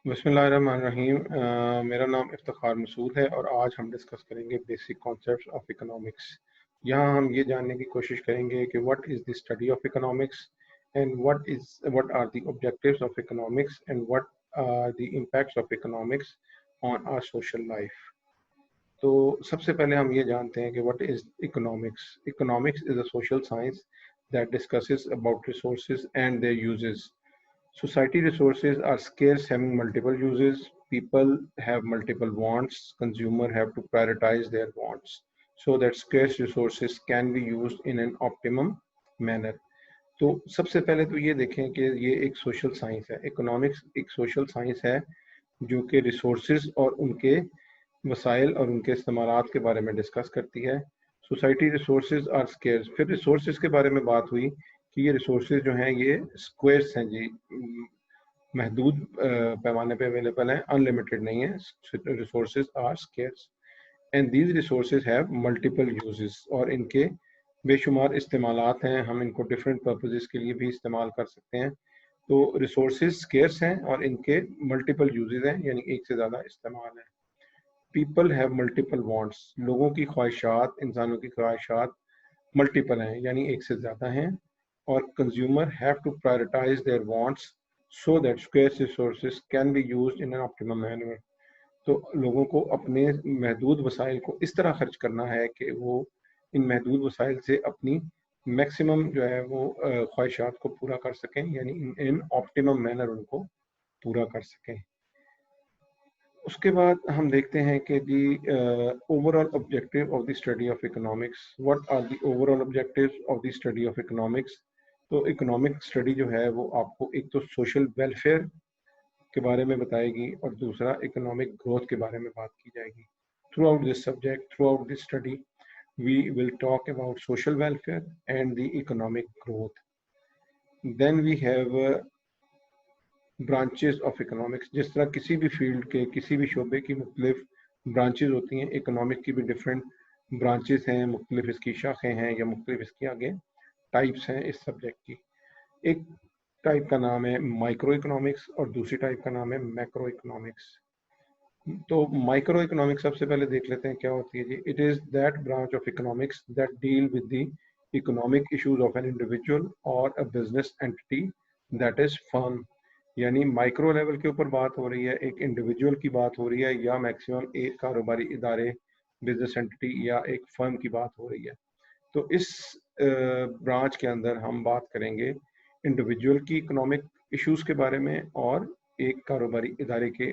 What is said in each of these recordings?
बिस्मिल्लाहिर्रहमानिर्रहीम। मेरा नाम इफ्तिखार मसूद है और आज हम डिस्कस करेंगे बेसिक कॉन्सेप्ट्स ऑफ इकोनॉमिक्स। यहाँ हम ये जानने की कोशिश करेंगे कि what is the study of economics and what are the objectives of economics and what are the impacts of economics on our social life. तो सबसे पहले हम ये जानते हैं कि what is economics. Economics is a social science that discusses about resources and their uses. Society resources are scarce, having multiple uses. People have multiple wants. Consumers have to prioritize their wants so that scarce resources can be used in an optimum manner. तो सबसे पहले तो ये देखें कि ये एक social science है। इकोनॉमिक्स एक सोशल साइंस है जो कि रिसोर्सेज और उनके वसाइल और उनके इस्तेमालात के बारे में डिस्कस करती है। Society resources are scarce. फिर रिसोर्सेज के बारे में बात हुई कि ये रिसोर्सेज जो हैं ये स्क्वेयर्स हैं जी, महदूद पैमाने पे अवेलेबल हैं, अनलिमिटेड नहीं है। Resources are scarce and these resources have multiple uses, और इनके बेशुमार इस्तेमालात हैं। हम इनको डिफरेंट पर्पसेस के लिए भी इस्तेमाल कर सकते हैं। तो रिसोर्सेज स्केर्स हैं और इनके मल्टीपल यूजेस हैं, यानी एक से ज़्यादा इस्तेमाल है। People have multiple wants. लोगों की ख्वाहिशात, इंसानों की ख्वाहिशात मल्टीपल हैं, यानी एक से ज़्यादा हैं। और consumer have to prioritise their wants so that scarce resources can be used in an optimum manner. तो लोगों को अपने महदूद वसाइल को इस तरह खर्च करना है कि वो इन महदूद वसाइल से अपनी मैक्सिमम जो है वो ख्वाहिशात को पूरा कर सकें, यानी इन ऑप्टिमम मैनर उनको पूरा कर सकें। उसके बाद हम देखते हैं कि the overall objective of the study of economics. What are the overall objectives of the study of economics. तो इकोनॉमिक स्टडी जो है वो आपको एक तो सोशल वेलफेयर के बारे में बताएगी और दूसरा इकोनॉमिक ग्रोथ के बारे में बात की जाएगी। Throughout this subject, throughout this study, we will talk about social welfare and the economic growth. Then we have branches of economics. जिस तरह किसी भी फील्ड के, किसी भी शोबे की मुख्तलिफ ब्रांचेस होती हैं, इकोनॉमिक की भी डिफरेंट ब्रांचेस हैं, मुख्तलिफ इसकी शाखें हैं या मुख्तलिफ इसकी आगे टाइप्स हैं इस सब्जेक्ट की। एक टाइप का नाम है माइक्रो इकोनॉमिक्स और दूसरी टाइप का नाम है मैक्रो इकोनॉमिक्स। तो माइक्रो इकोनॉमिक्स सबसे पहले देख लेते हैं क्या होती है जी। It is that branch of economics that deal with the economic issues of an individual और a business entity that is firm. यानी माइक्रो लेवल के ऊपर बात हो रही है, एक इंडिविजुअल की बात हो रही है या मैक्सिमम एक कारोबारी इदारे, बिजनेस एंटिटी या एक फर्म की बात हो रही है। तो इस ब्रांच के अंदर हम बात करेंगे इंडिविजुअल की इकोनॉमिक इश्यूज के बारे में और एक कारोबारी इदारे के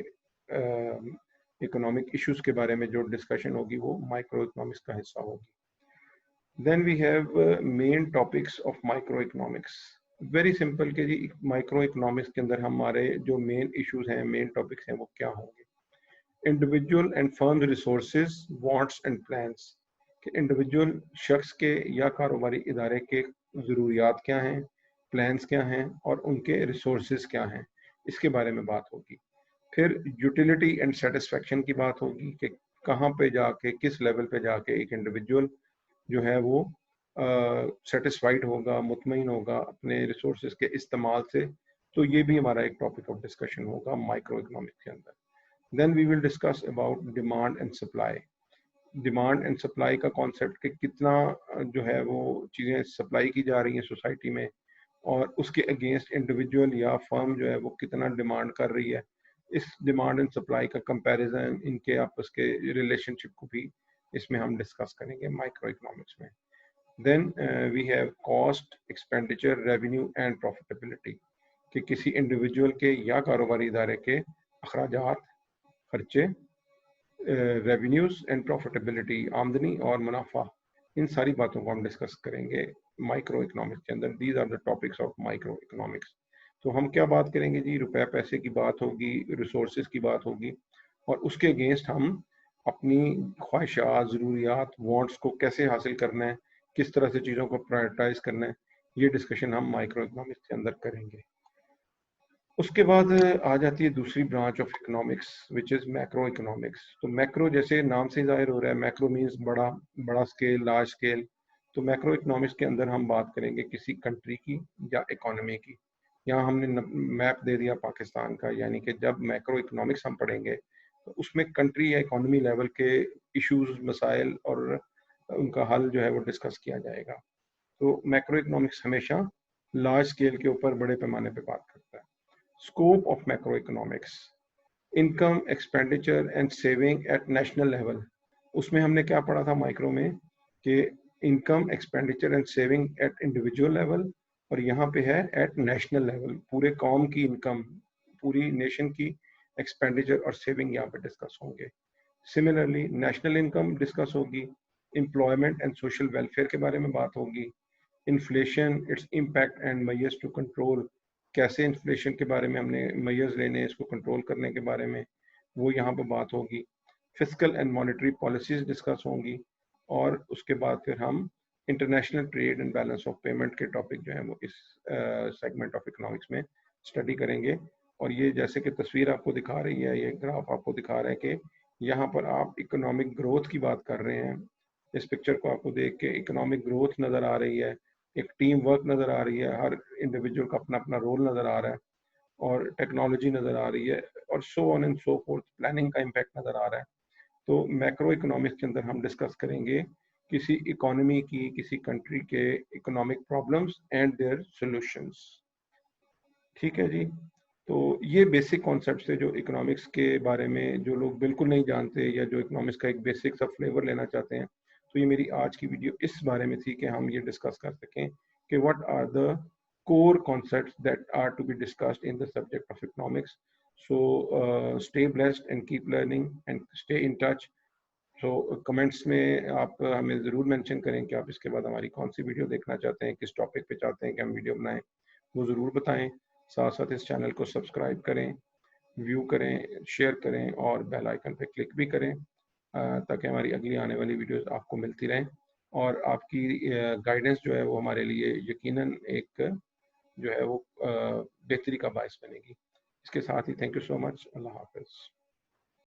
इकोनॉमिक इश्यूज के बारे में जो डिस्कशन होगी वो माइक्रो इकोनॉमिक्स का हिस्सा होगी। Then we have main topics of micro economics. Very simple के जी, माइक्रो इकोनॉमिक्स के अंदर हमारे जो मेन इश्यूज हैं, मेन टॉपिक्स हैं, वो क्या होंगे। Individual and firm resources, wants and plans. कि इंडिविजुअल शख्स के या कारोबारी इदारे के ज़रूरियात क्या हैं, प्लान्स क्या हैं और उनके रिसोर्सेज क्या हैं, इसके बारे में बात होगी। फिर यूटिलिटी एंड सेटिस्फेक्शन की बात होगी कि कहाँ पे जाके, किस लेवल पे जाके एक इंडिविजुअल जो है वो सेटिस्फाइड होगा, मुतमईन होगा अपने रिसोर्सेज के इस्तेमाल से। तो ये भी हमारा एक टॉपिक ऑफ डिस्कशन होगा माइक्रो इकोनॉमिक्स के अंदर। Then we will discuss about demand and supply. Demand and supply का कॉन्सेप्ट कि कितना जो है वो चीज़ें सप्लाई की जा रही हैं सोसाइटी में और उसके अगेंस्ट इंडिविजुअल या फर्म जो है वो कितना डिमांड कर रही है। इस डिमांड एंड सप्लाई का कंपैरिजन, इनके आपस के रिलेशनशिप को भी इसमें हम डिस्कस करेंगे माइक्रो इकोनॉमिक्स में। Then we have cost, expenditure, revenue and profitability. कि किसी इंडिविजुअल के या कारोबारी इदारे के अखराजात, खर्चे, रेवेन्यूज एंड प्रॉफिटेबिलिटी, आमदनी और मुनाफा, इन सारी बातों को हम डिस्कस करेंगे माइक्रो इकोनॉमिक्स के अंदर। These are the topics of micro economics. तो हम क्या बात करेंगे जी, रुपए पैसे की बात होगी, रिसोर्सेज की बात होगी और उसके अगेंस्ट हम अपनी ख्वाहिशात, ज़रूरियात, वांट्स को कैसे हासिल करना है, किस तरह से चीज़ों को प्रायोरिटाइज करना है, ये डिस्कशन हम माइक्रो इकोनॉमिक्स के अंदर करेंगे। उसके बाद आ जाती है दूसरी branch of economics which is macro economics. तो मैक्रो जैसे नाम से जाहिर हो रहा है, मैक्रो मीन्स बड़ा, बड़ा स्केल, लार्ज स्केल। तो मैक्रो इकोनॉमिक्स के अंदर हम बात करेंगे किसी कंट्री की या इकोनॉमी की। यहाँ हमने मैप दे दिया पाकिस्तान का, यानी कि जब मैक्रो इकोनॉमिक्स हम पढ़ेंगे तो उसमें कंट्री या इकोनॉमी लेवल के इश्यूज, मसाइल और उनका हल जो है वो डिस्कस किया जाएगा। तो मैक्रो इकोनॉमिक्स हमेशा लार्ज स्केल के ऊपर, बड़े पैमाने पे बात करता है। Scope of macro economics, income, expenditure and saving at national level. उसमें हमने क्या पढ़ा था माइक्रो में कि income, expenditure and saving at individual level, और यहाँ पे है एट नेशनल लेवल, पूरे कौम की इनकम, पूरी नेशन की एक्सपेंडिचर और सेविंग यहाँ पे डिस्कस होंगे। सिमिलरली नेशनल इनकम डिस्कस होगी, एम्प्लॉयमेंट एंड सोशल वेलफेयर के बारे में बात होगी, inflation, its impact and measures to control, कैसे इन्फ्लेशन के बारे में हमने मेजर्स लेने हैं इसको कंट्रोल करने के बारे में, वो यहाँ पर बात होगी। Fiscal and monetary policies discuss होंगी, और उसके बाद फिर हम international trade and balance of payment के टॉपिक जो है वो इस सेगमेंट ऑफ इकोनॉमिक्स में स्टडी करेंगे। और ये जैसे कि तस्वीर आपको दिखा रही है, ये ग्राफ आपको दिखा रहा है कि यहाँ पर आप इकोनॉमिक ग्रोथ की बात कर रहे हैं। इस पिक्चर को आपको देख के इकोनॉमिक ग्रोथ नज़र आ रही है, एक टीम वर्क नज़र आ रही है, हर इंडिविजुअल का अपना अपना रोल नज़र आ रहा है, और टेक्नोलॉजी नज़र आ रही है, और so on and so fourth, planning का इम्पैक्ट नज़र आ रहा है। तो मैक्रो इकोनॉमिक्स के अंदर हम डिस्कस करेंगे किसी इकोनॉमी की, किसी कंट्री के economic problems and their solutions. ठीक है जी। तो ये बेसिक कॉन्सेप्ट्स थे जो इकोनॉमिक्स के बारे में, जो लोग बिल्कुल नहीं जानते या जो इकोनॉमिक्स का एक बेसिक सा फ्लेवर लेना चाहते हैं, तो ये मेरी आज की वीडियो इस बारे में थी कि हम ये डिस्कस कर सकें कि what are the core concepts that are to be discussed in the subject of economics. So stay blessed and keep learning and stay in touch. So comments में आप हमें ज़रूर मेंशन करें कि आप इसके बाद हमारी कौन सी वीडियो देखना चाहते हैं, किस टॉपिक पे चाहते हैं कि हम वीडियो बनाएं, वो ज़रूर बताएं। साथ साथ इस चैनल को सब्सक्राइब करें, व्यू करें, शेयर करें और बेल आइकन पे क्लिक भी करें, ताकि हमारी अगली आने वाली वीडियोस आपको मिलती रहें। और आपकी गाइडेंस जो है वो हमारे लिए यकीनन एक जो है वो बेहतरी का बायस बनेगी। इसके साथ ही थैंक यू सो मच। अल्लाह हाफिज़।